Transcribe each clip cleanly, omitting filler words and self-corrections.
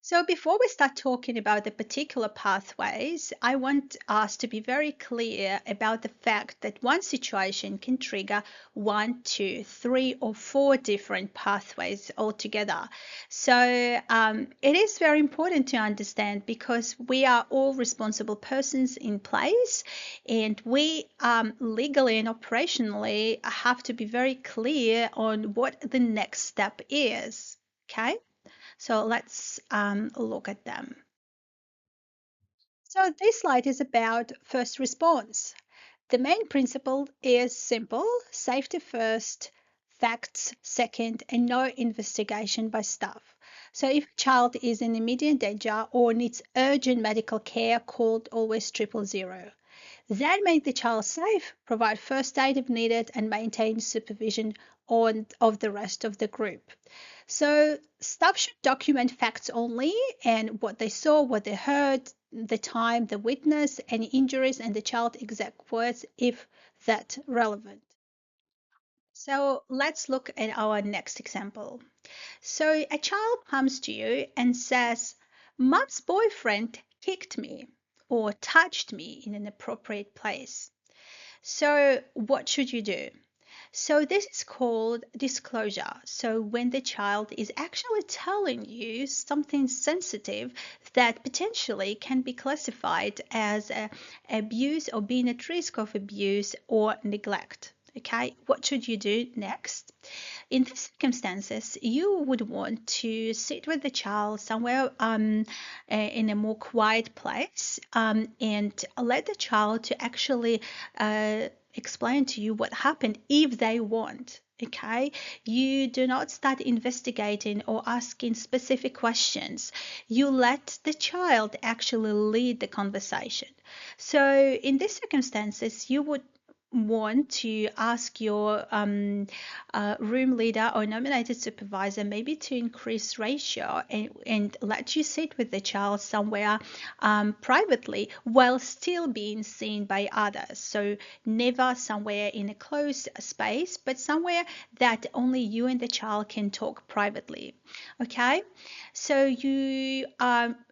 So, before we start talking about the particular pathways, I want us to be very clear about the fact that one situation can trigger one, two, three, or four different pathways altogether. So, it is very important to understand because we are all responsible persons in place, and we legally and operationally have to be very clear on what the next step is. Okay. So let's look at them. So this slide is about first response. The main principle is simple: safety first, facts second, and no investigation by staff. So if a child is in immediate danger or needs urgent medical care, call always 000. That make the child safe, provide first aid if needed, and maintain supervision of the rest of the group. So staff should document facts only and what they saw, what they heard, the time, the witness, any injuries, and the child's exact words if that relevant. So let's look at our next example. So a child comes to you and says, Mom's boyfriend kicked me or touched me in an appropriate place. So what should you do? So this is called disclosure. So when the child is actually telling you something sensitive that potentially can be classified as abuse or being at risk of abuse or neglect. Okay, what should you do next? In these circumstances, you would want to sit with the child somewhere in a more quiet place and let the child to actually explain to you what happened if they want. Okay, you do not start investigating or asking specific questions. You let the child actually lead the conversation. So, in these circumstances, you would want to ask your room leader or nominated supervisor maybe to increase ratio and let you sit with the child somewhere privately while still being seen by others. So never somewhere in a closed space, but somewhere that only you and the child can talk privately. Okay, so you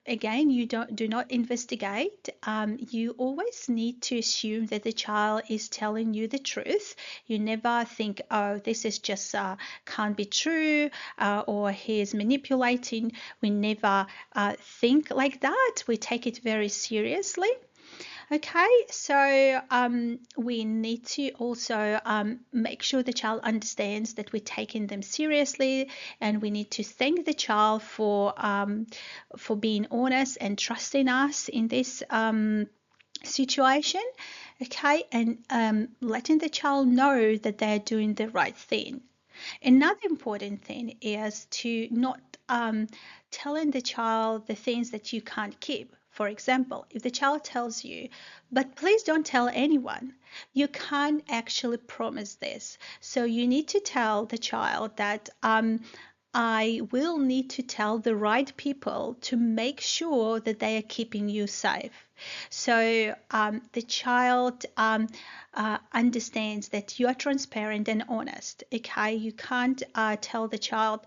again, you do not investigate. You always need to assume that the child is telling you the truth. You never think, oh, this is just can't be true, or he is manipulating. We never think like that. We take it very seriously. Okay, so we need to also make sure the child understands that we're taking them seriously, and we need to thank the child for being honest and trusting us in this situation. Okay, and letting the child know that they're doing the right thing. Another important thing is to not telling the child the things that you can't keep. For example, if the child tells you, but please don't tell anyone, you can't actually promise this. So you need to tell the child that I will need to tell the right people to make sure that they are keeping you safe. So the child understands that you are transparent and honest. Okay, you can't tell the child,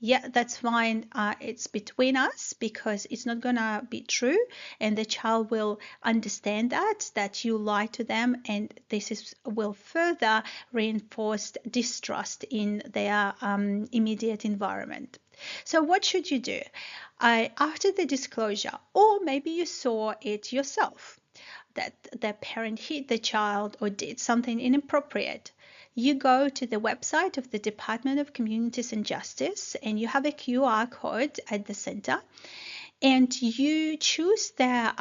yeah, that's fine. It's between us because it's not gonna be true, and the child will understand that you lie to them, and will further reinforce distrust in their immediate environment. So, what should you do? After the disclosure, or maybe you saw it yourself, that the parent hit the child or did something inappropriate, you go to the website of the Department of Communities and Justice and you have a QR code at the center, and you choose the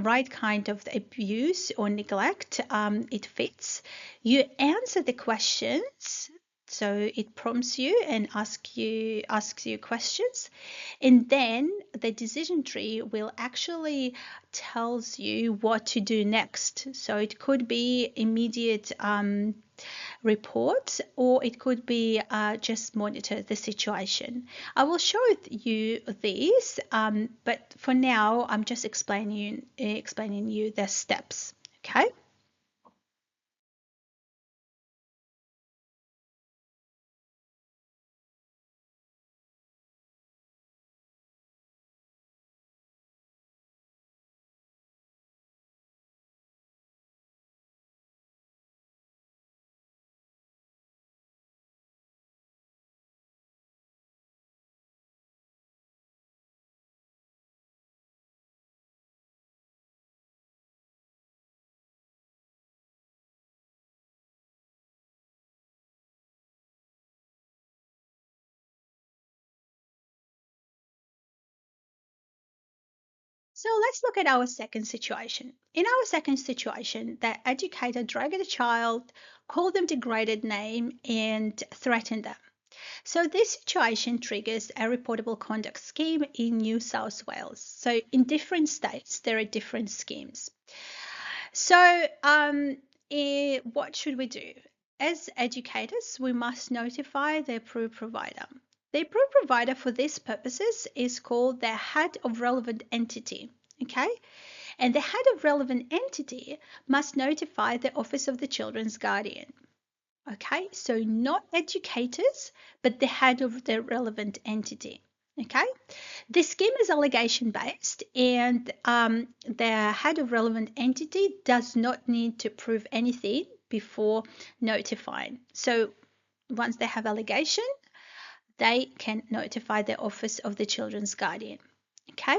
right kind of abuse or neglect it fits. You answer the questions, so it prompts you and asks you questions, and then the decision tree will actually tells you what to do next. So it could be immediate reports, or it could be just monitor the situation. I will show you these, but for now I'm just explaining you the steps. Okay. So let's look at our second situation. In our second situation, the educator dragged the child, called them degraded name, and threatened them. So this situation triggers a reportable conduct scheme in New South Wales. So in different states, there are different schemes. So what should we do? As educators, we must notify the approved provider. The approved provider for these purposes is called the head of relevant entity. Okay, and the head of relevant entity must notify the Office of the Children's Guardian. Okay, so not educators, but the head of the relevant entity. Okay, the scheme is allegation based, and the head of relevant entity does not need to prove anything before notifying. So once they have allegation, they can notify the Office of the Children's Guardian. Okay,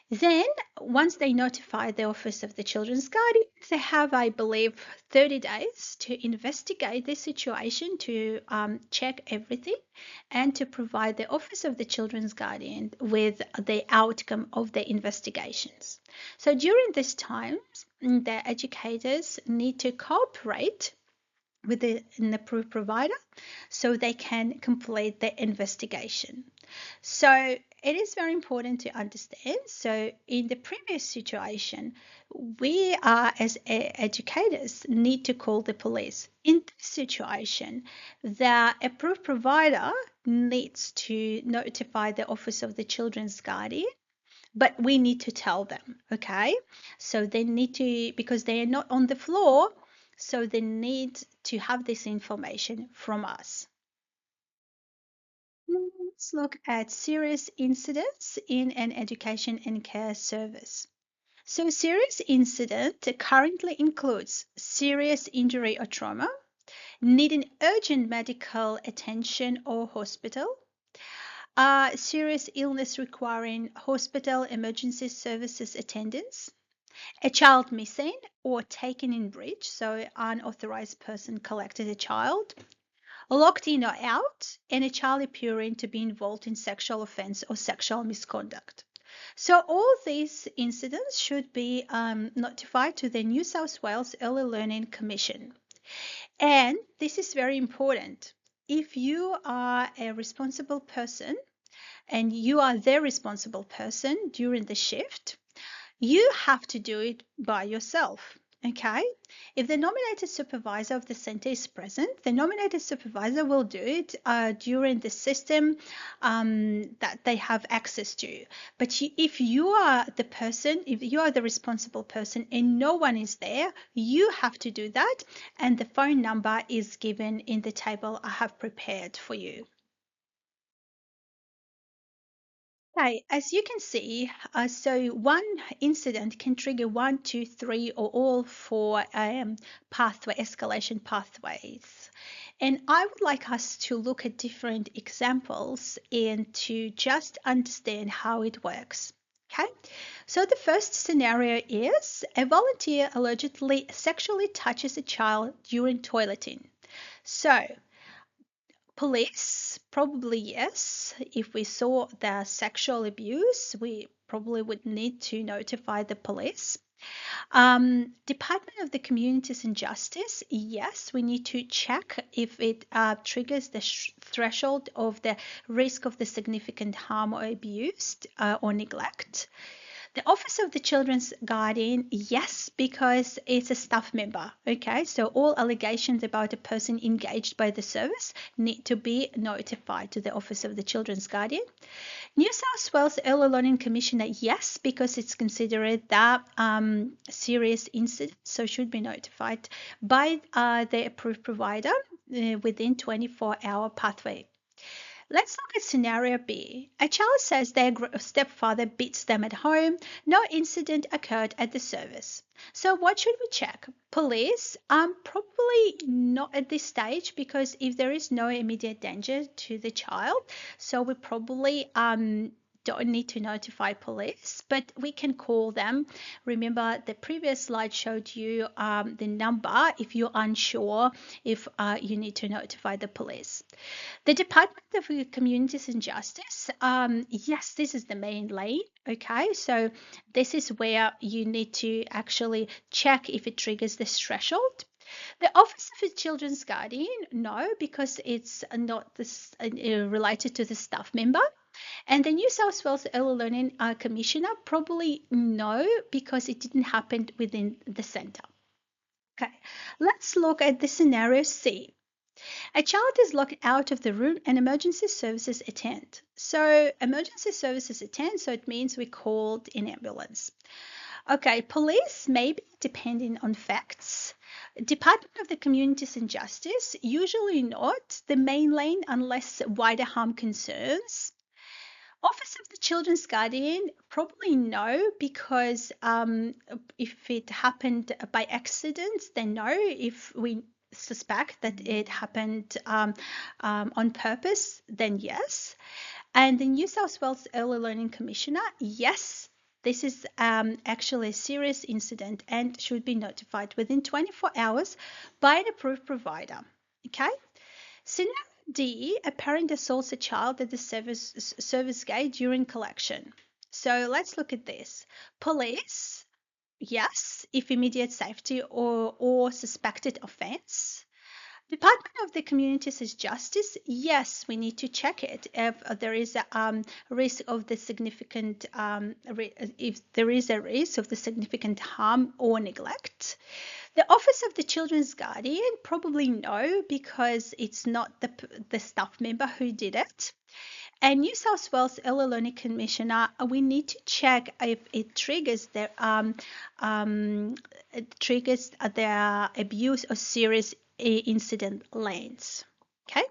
then, once they notify the Office of the Children's Guardian, they have, I believe, 30 days to investigate the situation, to check everything, and to provide the Office of the Children's Guardian with the outcome of the investigations. So, during this time, the educators need to cooperate with an approved provider so they can complete the investigation. So it is very important to understand. So in the previous situation, we are as educators need to call the police. In this situation, the approved provider needs to notify the Office of the Children's Guardian, but we need to tell them, okay? So they need to, because they are not on the floor, so they need to have this information from us. Let's look at serious incidents in an education and care service. So serious incident currently includes serious injury or trauma, needing urgent medical attention or hospital, serious illness requiring hospital emergency services attendance, a child missing or taken in breach, so unauthorized person collected a child, locked in or out, and a child appearing to be involved in sexual offense or sexual misconduct. So all these incidents should be notified to the New South Wales Early Learning Commission. And this is very important. If you are a responsible person and you are the responsible person during the shift, you have to do it by yourself. Okay, if the nominated supervisor of the center is present, the nominated supervisor will do it during the system that they have access to. But if you are the person, if you are the responsible person and no one is there, you have to do that. And the phone number is given in the table I have prepared for you. Okay, as you can see, so one incident can trigger one, two, three, or all four escalation pathways. And I would like us to look at different examples and to just understand how it works. Okay, so the first scenario is a volunteer allegedly sexually touches a child during toileting. So police, probably yes. If we saw the sexual abuse, we probably would need to notify the police. Department of the Communities and Justice, yes, we need to check if it triggers the threshold of the risk of the significant harm or abuse or neglect. The Office of the Children's Guardian, yes, because it's a staff member. Okay, so all allegations about a person engaged by the service need to be notified to the Office of the Children's Guardian. New South Wales Early Learning Commissioner, yes, because it's considered that serious incident, so should be notified by the approved provider within 24-hour pathway. Let's look at scenario B. A child says their stepfather beats them at home. No incident occurred at the service. So what should we check? Police? Probably not at this stage, because if there is no immediate danger to the child, so we probably don't need to notify police, but we can call them. Remember, the previous slide showed you the number if you're unsure if you need to notify the police. The Department of Communities and Justice, yes, this is the main lane, okay? So this is where you need to actually check if it triggers this threshold. The Office of a Children's Guardian, no, because it's not this, related to the staff member. And the New South Wales Early Learning Commissioner, probably no, because it didn't happen within the centre. Okay, let's look at the scenario C. A child is locked out of the room and emergency services attend. So emergency services attend, so it means we called an ambulance. Okay, police may be depending on facts. Department of the Communities and Justice, usually not the main lane unless wider harm concerns. Office of the Children's Guardian, probably no, because if it happened by accident, then no. If we suspect that it happened on purpose, then yes. And the New South Wales Early Learning Commissioner, yes, this is actually a serious incident and should be notified within 24 hours by an approved provider. Okay? Scenario D, a parent assaults a child at the service gate during collection. So let's look at this. Police, yes, if immediate safety or suspected offence. Department of the Communities and Justice, yes, we need to check it if there is a risk of the significant, if there is a risk of the significant harm or neglect. The Office of the Children's Guardian, probably no, because it's not the staff member who did it. And New South Wales Early Learning Commissioner, we need to check if it triggers their abuse or serious incident lanes. Okay,